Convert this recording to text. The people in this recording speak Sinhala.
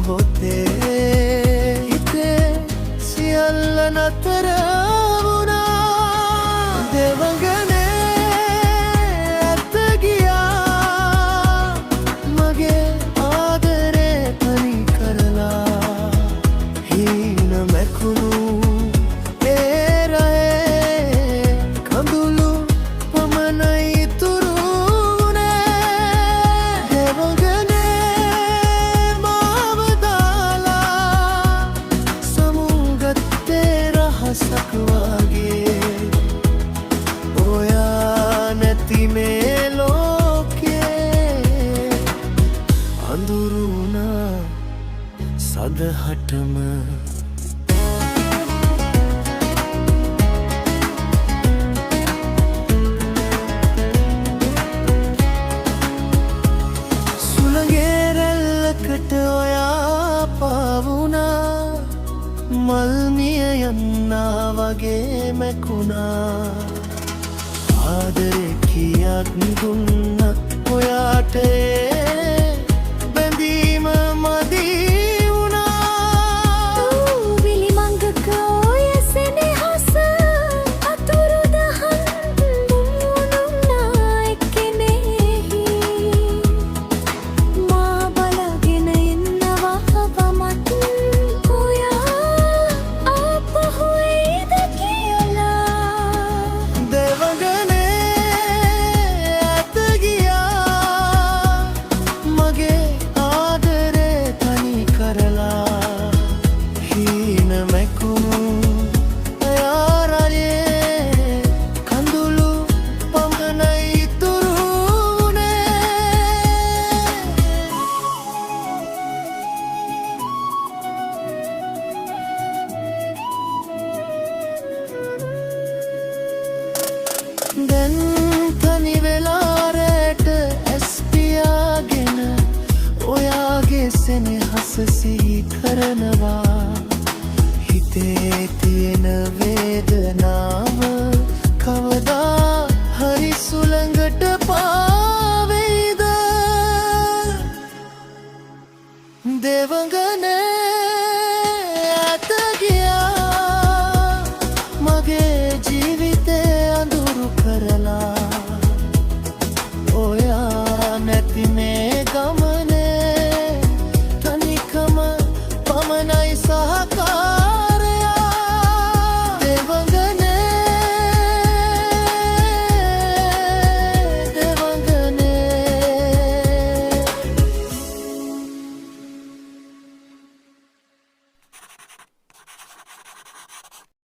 මොහොතේ හිතේ සියල්ල නතර වුණා. දෙවඟනේ ඇත ගියා මගේ ආදරේ තනි කරලා. හීන මැකුණු ඒ රහේ කඳුළු පමණයි ඉතුරු වුණේ. දෙවඟනේ මාව දාලා සමුගත්තේ රහසක් වගේ. ඔයා නැති මේ ලෝකේ අඳුරු වුණා සදහටම. සුළඟේ රැල්ලකට ඔයා පාවුණා. මල් මිය යන්නා වගේ මැකුණා. ආදරේ කියක් දුන්නත් ඔයාට ඒ බැඳීම මදි වුණා. දූවිලි මඟක ඔය සෙනෙහස අතුරුදහන් දුමුණුනා එක්කෙනෙහි. මා බලගෙන ඉන්නවා වමත් ඔයා ආපහු එයිද කියලා. දෙවඟනේ ඇත ගියා මගේ ආදරේ තනි කරලා. හීන මැකුණු ඔයා රජේ කඳුළු පමණයි ඉතුරු වුණේ. දැන් තනි වෙලා රැට ඇස් පියාගෙන ඔයාගේ සෙනෙහස සිහි කරනවා. හිතේ තියෙන වේදනාව කවදා හරි සුළඟට පාවෙයිද. දෙවඟනේ